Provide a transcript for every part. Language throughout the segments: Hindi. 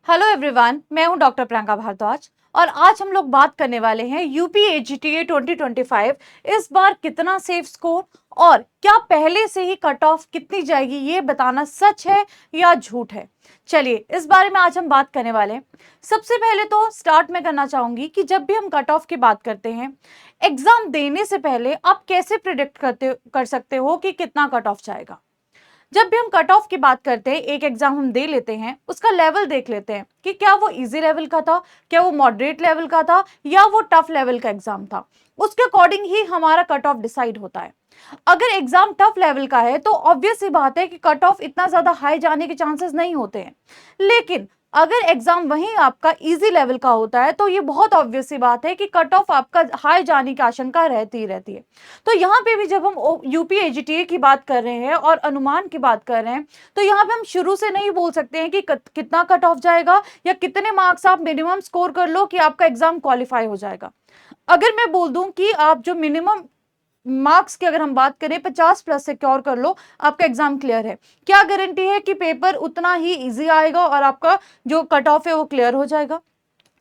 हेलो एवरीवन, मैं हूं डॉक्टर प्रियंका भारद्वाज और आज हम लोग बात करने वाले हैं यूपीएजीटीए 2025 इस बार कितना सेफ स्कोर और क्या पहले से ही कट ऑफ कितनी जाएगी ये बताना सच है या झूठ है। चलिए इस बारे में आज हम बात करने वाले हैं। सबसे पहले तो स्टार्ट में करना चाहूंगी कि जब भी हम कट ऑफ की बात करते हैं, एग्जाम देने से पहले आप कैसे प्रिडिक्ट कर सकते हो कि कितना कट ऑफ जाएगा। जब भी हम कट ऑफ की बात करते हैं, एक एग्जाम हम दे लेते हैं, उसका लेवल देख लेते हैं कि क्या वो इजी लेवल का था, क्या वो मॉडरेट लेवल का था या वो टफ लेवल का एग्जाम था। उसके अकॉर्डिंग ही हमारा कट ऑफ डिसाइड होता है। अगर एग्जाम टफ लेवल का है तो ऑब्वियस सी बात है कि कट ऑफ इतना ज्यादा हाई जाने के चांसेस नहीं होते हैं। लेकिन अगर एग्जाम वहीं आपका इजी लेवल का होता है तो ये बहुत ऑब्वियस सी बात है कि कट ऑफ आपका हाई जाने की आशंका रहती ही रहती है। तो यहाँ पे भी जब हम यूपीएजीटीए की बात कर रहे हैं और अनुमान की बात कर रहे हैं तो यहाँ पे हम शुरू से नहीं बोल सकते हैं कि कितना कट ऑफ जाएगा या कितने मार्क्स आप मिनिमम स्कोर कर लो कि आपका एग्जाम क्वालिफाई हो जाएगा। अगर मैं बोल दूं कि आप जो मिनिमम मार्क्स की अगर हम बात करें 50 प्लस सिक्योर कर लो, आपका एग्जाम क्लियर है, क्या गारंटी है कि पेपर उतना ही इजी आएगा और आपका जो कट ऑफ है वो क्लियर हो जाएगा,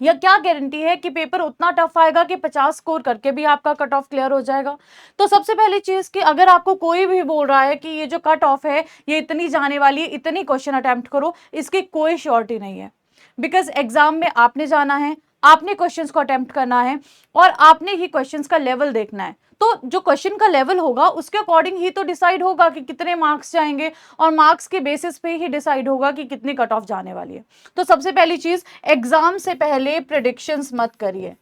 या क्या गारंटी है कि पेपर उतना टफ आएगा कि 50 स्कोर करके भी आपका कट ऑफ क्लियर हो जाएगा। तो सबसे पहली चीज कि अगर आपको कोई भी बोल रहा है कि ये जो कट ऑफ है ये इतनी जाने वाली है, इतनी क्वेश्चन अटेम्प्ट करो, इसकी कोई श्योरिटी नहीं है। बिकॉज एग्जाम में आपने जाना है, आपने क्वेश्चंस को अटेम्प्ट करना है और आपने ही क्वेश्चंस का लेवल देखना है। तो जो क्वेश्चन का लेवल होगा उसके अकॉर्डिंग ही तो डिसाइड होगा कि कितने मार्क्स जाएंगे और मार्क्स के बेसिस पे ही डिसाइड होगा कि कितनी कट ऑफ जाने वाली है। तो सबसे पहली चीज, एग्जाम से पहले प्रेडिक्शंस मत करिए।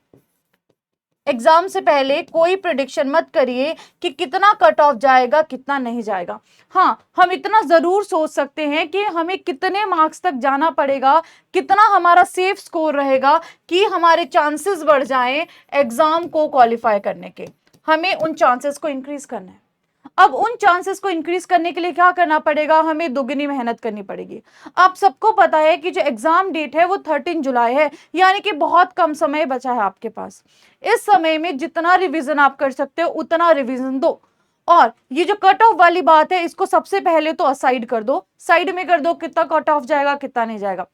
एग्जाम से पहले कोई प्रेडिक्शन मत करिए कि कितना कट ऑफ जाएगा कितना नहीं जाएगा। हाँ, हम इतना जरूर सोच सकते हैं कि हमें कितने मार्क्स तक जाना पड़ेगा, कितना हमारा सेफ स्कोर रहेगा कि हमारे चांसेस बढ़ जाएं एग्जाम को क्वालिफाई करने के। हमें उन चांसेस को इंक्रीज करना है। अब उन चांसेस को इंक्रीज करने के लिए क्या करना पड़ेगा, हमें दुगनी मेहनत करनी पड़ेगी। आप सबको पता है कि जो एग्जाम डेट है वो 13 जुलाई है, यानी कि बहुत कम समय बचा है आपके पास। इस समय में जितना रिवीजन आप कर सकते हो उतना रिवीजन दो। और ये जो कट ऑफ वाली बात है इसको सबसे पहले तो असाइड कर दो, साइड में कर दो, कितना कट ऑफ जाएगा कितना नहीं जाएगा।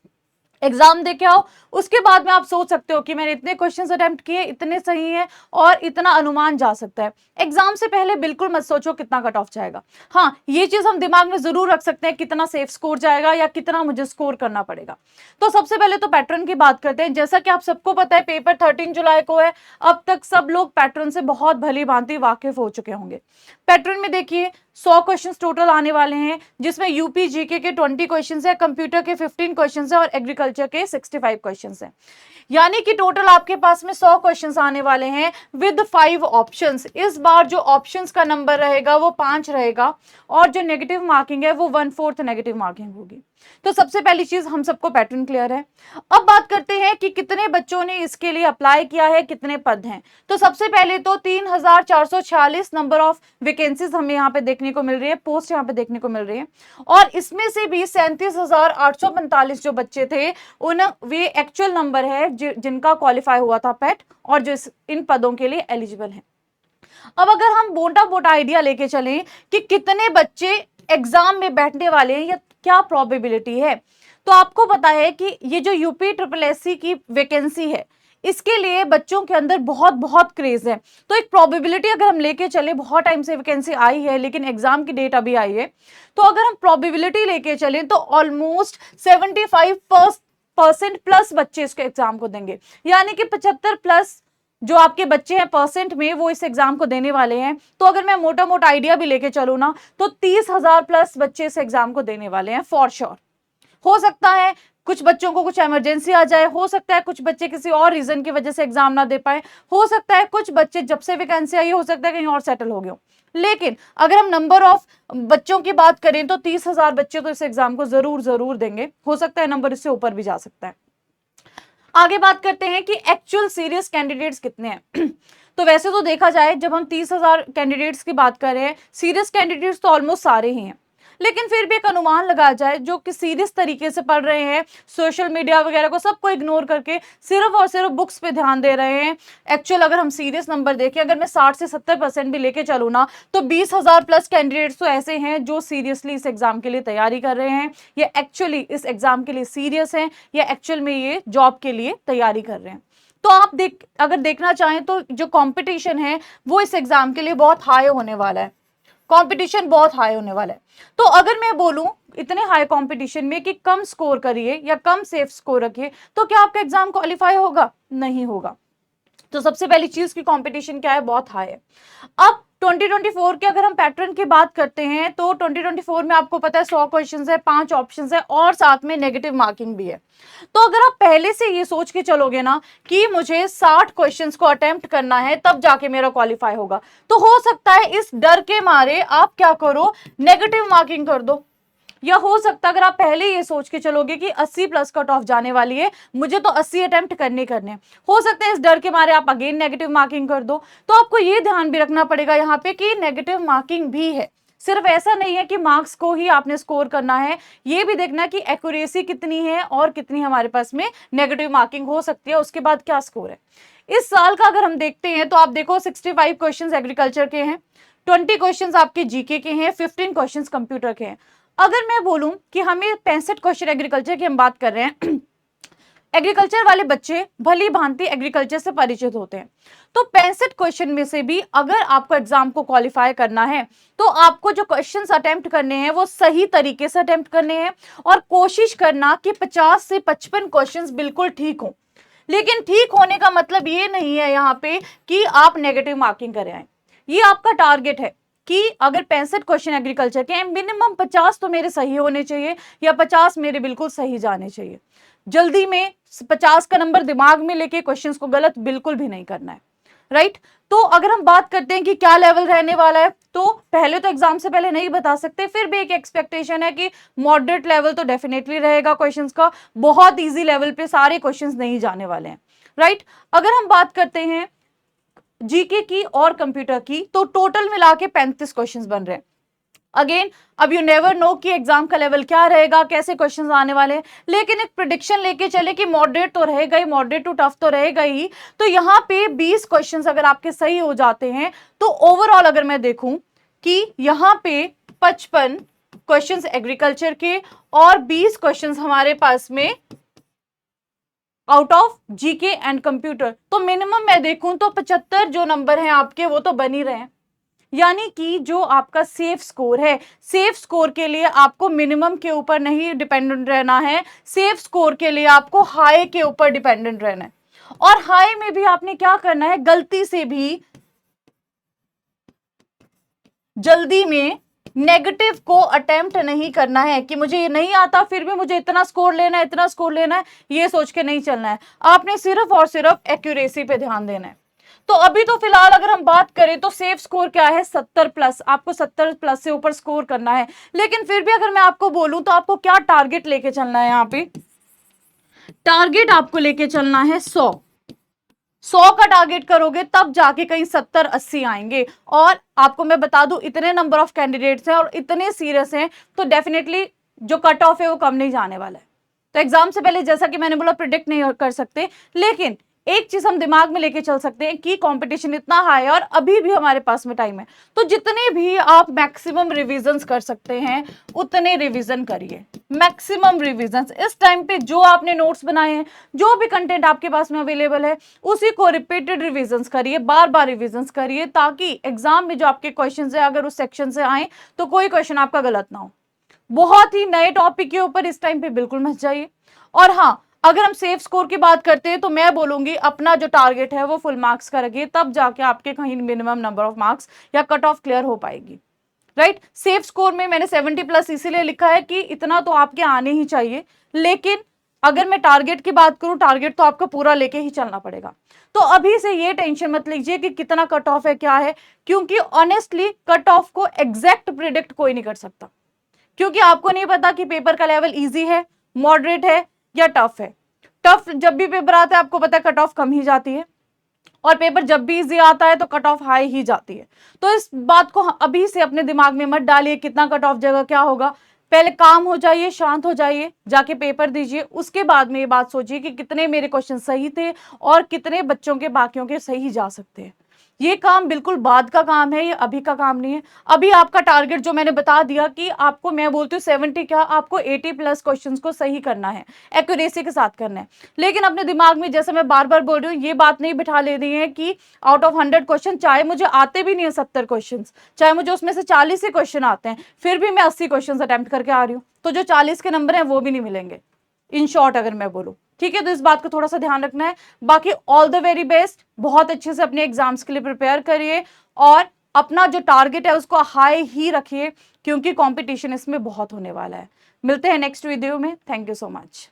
एग्जाम दे के आओ, उसके बाद में आप सोच सकते हो कि मैंने इतने क्वेश्चंस अटेम्प्ट किए, इतने सही हैं और इतना अनुमान जा सकता है। एग्जाम से पहले बिल्कुल मत सोचो कितना कट ऑफ जाएगा। हाँ, ये चीज हम दिमाग में जरूर रख सकते हैं कितना सेफ स्कोर जाएगा या कितना मुझे स्कोर करना पड़ेगा। तो सबसे पहले तो पैटर्न की बात करते हैं। जैसा कि आप सबको पता है पेपर 13 जुलाई को है, अब तक सब लोग पैटर्न से बहुत भली भांति वाकिफ हो चुके होंगे। पैटर्न में देखिए 100 क्वेश्चंस टोटल आने वाले हैं, जिसमें यूपी जीके के 20 क्वेश्चंस है, कंप्यूटर के 15 क्वेश्चंस है और एग्रीकल्चर के 65 क्वेश्चंस हैं। यानी कि टोटल आपके पास में 100 क्वेश्चंस आने वाले हैं विद 5 ऑप्शंस। इस बार जो ऑप्शंस का नंबर रहेगा वो 5 रहेगा और जो नेगेटिव मार्किंग है वो 1/4 नेगेटिव मार्किंग होगी। तो सबसे पहली चीज, हम सबको पैटर्न क्लियर है। अब बात करते हैं कि कितने बच्चों ने इसके लिए अप्लाई किया है, कितने पद हैं। तो सबसे पहले तो 3446 नंबर ऑफ वैकेंसीज हमें यहाँ पे देखने को मिल रही है, पोस्ट यहाँ पे देखने को मिल रही है। और इसमें से भी 37,845 जो बच्चे थे उन वे एक्चुअल नंबर है जिनका क्वालिफाई हुआ था पेट और जो इन पदों के लिए एलिजिबल है। अब अगर हम मोटा मोटा आइडिया लेके चलें कि कितने बच्चे एग्जाम में बैठने वाले हैं या क्या प्रोबेबिलिटी है, तो आपको पता है कि ये जो यूपी ट्रिपल एससी की वैकेंसी है इसके लिए बच्चों के अंदर बहुत बहुत क्रेज है। तो एक प्रोबेबिलिटी अगर हम लेके चले, बहुत टाइम से वैकेंसी आई है लेकिन एग्जाम की डेट अभी आई है, तो अगर हम प्रोबेबिलिटी लेके चलें तो ऑलमोस्ट 75% प्लस बच्चे इसके एग्जाम को देंगे। यानी कि 75 प्लस जो आपके बच्चे हैं परसेंट में वो इस एग्जाम को देने वाले हैं। तो अगर मैं मोटा मोटा आइडिया भी लेके चलूं ना तो 30,000 प्लस बच्चे इस एग्जाम को देने वाले हैं फॉर श्योर। हो सकता है कुछ बच्चों को कुछ इमरजेंसी आ जाए, हो सकता है कुछ बच्चे किसी और रीजन की वजह से एग्जाम ना दे पाए, हो सकता है कुछ बच्चे जब से वैकेंसी आई हो सकता है कहीं और सेटल हो गए। लेकिन अगर हम नंबर ऑफ बच्चों की बात करें तो 30,000 बच्चे तो इस एग्जाम को जरूर जरूर देंगे। हो सकता है नंबर इससे ऊपर भी जा सकता है। आगे बात करते हैं कि एक्चुअल सीरियस कैंडिडेट्स कितने हैं। तो वैसे तो देखा जाए जब हम 30,000 कैंडिडेट्स की बात कर रहे हैं, सीरियस कैंडिडेट्स तो ऑलमोस्ट सारे ही हैं। लेकिन फिर भी एक अनुमान लगाया जाए, जो कि सीरियस तरीके से पढ़ रहे हैं, सोशल मीडिया वगैरह को सबको इग्नोर करके सिर्फ और सिर्फ बुक्स पे ध्यान दे रहे हैं। एक्चुअल अगर हम सीरियस नंबर देखें, अगर मैं 60 से 70% भी लेके चलूँ ना, तो 20,000 प्लस कैंडिडेट्स तो ऐसे हैं जो सीरियसली इस एग्जाम के लिए तैयारी कर रहे हैं, या एक्चुअली इस एग्जाम के लिए सीरियस हैं, या एक्चुअल में ये जॉब के लिए तैयारी कर रहे हैं। तो आप अगर देखना चाहें तो जो कंपटीशन है वो इस एग्जाम के लिए बहुत हाई होने वाला है, कंपटीशन बहुत हाई होने वाला है। तो अगर मैं बोलूं इतने हाई कंपटीशन में कि कम स्कोर करिए या कम सेफ स्कोर रखिए, तो क्या आपका एग्जाम क्वालिफाई होगा? नहीं होगा। तो सबसे पहली चीज की कंपटीशन क्या है, बहुत हाई है। अब 2024 के अगर हम पैटर्न की बात करते हैं, तो 2024 में आपको पता है 100 क्वेश्चंस है, 5 ऑप्शंस है और साथ में नेगेटिव मार्किंग भी है। तो अगर आप पहले से ये सोच के चलोगे ना कि मुझे 60 क्वेश्चंस को अटेम्प्ट करना है तब जाके मेरा क्वालिफाई होगा, तो हो सकता है इस डर के मारे आप क्या करो, नेगेटिव मार्किंग कर दो। या हो सकता है अगर आप पहले ये सोच के चलोगे कि 80 प्लस कट ऑफ जाने वाली है, मुझे तो 80 अटेम्प्ट करने, हो सकता है इस डर के मारे आप अगेन नेगेटिव मार्किंग कर दो। तो आपको ये ध्यान भी रखना पड़ेगा यहाँ पे कि नेगेटिव मार्किंग भी है, सिर्फ ऐसा नहीं है कि मार्क्स को ही आपने स्कोर करना है, ये भी देखना कि एक्यूरेसी कितनी है और कितनी हमारे पास में नेगेटिव मार्किंग हो सकती है, उसके बाद क्या स्कोर है। इस साल का अगर हम देखते हैं तो आप देखो 65 क्वेश्चंस एग्रीकल्चर के हैं, 20 क्वेश्चंस आपके जीके के हैं, 15 क्वेश्चंस कंप्यूटर के हैं। अगर मैं बोलूं कि हमें 65 क्वेश्चन एग्रीकल्चर की हम बात कर रहे हैं, एग्रीकल्चर वाले बच्चे भली भांति एग्रीकल्चर से परिचित होते हैं, तो 65 क्वेश्चन में से भी अगर आपको एग्जाम को क्वालिफाई करना है तो आपको जो क्वेश्चंस अटेम्प्ट करने हैं वो सही तरीके से अटेम्प्ट करने हैं, और कोशिश करना कि 50 से 55 क्वेश्चंस बिल्कुल ठीक हो। लेकिन ठीक होने का मतलब ये नहीं है यहाँ पे कि आप नेगेटिव मार्किंग करे आए, ये आपका टारगेट है कि अगर 65 क्वेश्चन एग्रीकल्चर के मिनिमम 50 तो मेरे सही होने चाहिए, या 50 मेरे बिल्कुल सही जाने चाहिए। जल्दी में 50 का नंबर दिमाग में लेके क्वेश्चंस को गलत बिल्कुल भी नहीं करना है, राइट। तो अगर हम बात करते हैं कि क्या लेवल रहने वाला है, तो पहले तो एग्जाम से पहले नहीं बता सकते, फिर भी एक एक्सपेक्टेशन है कि मॉडरेट लेवल तो डेफिनेटली रहेगा क्वेश्चंस का, बहुत इजी लेवल पे सारे क्वेश्चंस नहीं जाने वाले हैं, राइट। अगर हम बात करते हैं जीके की और कंप्यूटर की, तो टोटल मिला के 35 क्वेश्चंस बन रहे हैं। अगेन अब यू नेवर नो कि एग्जाम का लेवल क्या रहेगा, कैसे क्वेश्चंस आने वाले हैं, लेकिन एक प्रिडिक्शन लेके चले कि मॉडरेट तो रहेगा ही, मॉडरेट टू टफ तो रहेगा ही। तो यहाँ पे 20 क्वेश्चंस अगर आपके सही हो जाते हैं तो ओवरऑल अगर मैं देखूं कि यहाँ पे 55 क्वेश्चंस एग्रीकल्चर के और 20 क्वेश्चंस हमारे पास में out of GK and computer, तो मिनिमम मैं देखूं तो 75 जो नंबर हैं आपके वो तो बन ही रहे हैं। यानी कि जो आपका सेफ स्कोर है, सेफ स्कोर के लिए आपको मिनिमम के ऊपर नहीं डिपेंडेंट रहना है, सेफ स्कोर के लिए आपको हाई के ऊपर डिपेंडेंट रहना है। और हाई में भी आपने क्या करना है, गलती से भी जल्दी में नेगेटिव को अटेम्प्ट नहीं करना है कि मुझे ये नहीं आता फिर भी मुझे इतना स्कोर लेना है, इतना स्कोर लेना है, ये सोच के नहीं चलना है। आपने सिर्फ और सिर्फ एक्यूरेसी पे ध्यान देना है। तो अभी तो फिलहाल अगर हम बात करें तो सेफ स्कोर क्या है, 70 प्लस, आपको 70 प्लस से ऊपर स्कोर करना है। लेकिन फिर भी अगर मैं आपको बोलूं तो आपको क्या टारगेट लेके चलना है, यहाँ पे टारगेट आपको लेके चलना है 100 का टारगेट करोगे तब जाके कहीं 70-80 आएंगे। और आपको मैं बता दूं इतने नंबर ऑफ कैंडिडेट्स हैं और इतने सीरियस हैं, तो डेफिनेटली जो कट ऑफ है वो कम नहीं जाने वाला है। तो एग्जाम से पहले जैसा कि मैंने बोला प्रिडिक्ट नहीं कर सकते, लेकिन एक चीज हम दिमाग में लेके चल सकते हैं कि कंपटीशन इतना हाई है और अभी भी हमारे पास में टाइम है, तो जितने भी आप मैक्सिमम रिविजन्स कर सकते हैं उतने रिवीजन करिए, मैक्सिमम रिविजन्स। इस टाइम पे जो आपने नोट्स बनाए हैं, जो भी कंटेंट आपके पास में अवेलेबल है, उसी को रिपीटेड रिविजन्स करिए, बार बार रिविजन्स करिए, ताकि एग्जाम में जो आपके क्वेश्चन है अगर उस सेक्शन से आए तो कोई क्वेश्चन आपका गलत ना हो। बहुत ही नए टॉपिक के ऊपर इस टाइम पे बिल्कुल मत जाइए। और हाँ, अगर हम सेफ स्कोर की बात करते हैं तो मैं बोलूंगी अपना जो टारगेट है वो फुल मार्क्स का रखिए, तब जाके आपके कहीं मिनिमम नंबर ऑफ मार्क्स या कट ऑफ क्लियर हो पाएगी, राइट। सेफ स्कोर में मैंने 70 प्लस इसीलिए लिखा है कि इतना तो आपके आने ही चाहिए, लेकिन अगर मैं टारगेट की बात करूं, टारगेट तो आपका पूरा लेके ही चलना पड़ेगा। तो अभी से ये टेंशन मत लीजिए कि कितना कट ऑफ है क्या है, क्योंकि ऑनेस्टली कट ऑफ को एग्जैक्ट प्रिडिक्ट कोई नहीं कर सकता, क्योंकि आपको नहीं पता कि पेपर का लेवल इजी है, मॉडरेट है या टफ है। टफ जब भी पेपर आता है आपको पता है कट ऑफ कम ही जाती है, और पेपर जब भी इजी आता है तो कट ऑफ हाई ही जाती है। तो इस बात को अभी से अपने दिमाग में मत डालिए कितना कट ऑफ जगह क्या होगा। पहले काम हो जाइए, शांत हो जाइए, जाके पेपर दीजिए, उसके बाद में ये बात सोचिए कि कितने मेरे क्वेश्चन सही थे और कितने बच्चों के बाकियों के सही जा सकते हैं। ये काम बिल्कुल बाद का काम है, ये अभी का काम नहीं है। अभी आपका टारगेट जो मैंने बता दिया कि आपको, मैं बोलती हूँ 70 क्या, आपको 80 प्लस क्वेश्चंस को सही करना है, एक्यूरेसी के साथ करना है। लेकिन अपने दिमाग में, जैसे मैं बार बार बोल रही हूँ, ये बात नहीं बिठा लेनी है कि आउट ऑफ 100 क्वेश्चन, चाहे मुझे आते भी नहीं है 70 क्वेश्चन, चाहे मुझे उसमें से 40 ही क्वेश्चन आते हैं, फिर भी मैं 80 क्वेश्चन अटेम्प्ट करके आ रही हूँ, तो जो 40 के नंबर हैं वो भी नहीं मिलेंगे, इन शॉर्ट अगर मैं बोलूँ। ठीक है, तो इस बात को थोड़ा सा ध्यान रखना है। बाकी ऑल द वेरी बेस्ट, बहुत अच्छे से अपने एग्जाम्स के लिए प्रिपेयर करिए और अपना जो टारगेट है उसको हाई ही रखिए, क्योंकि कंपटीशन इसमें बहुत होने वाला है। मिलते हैं नेक्स्ट वीडियो में। Thank you so much.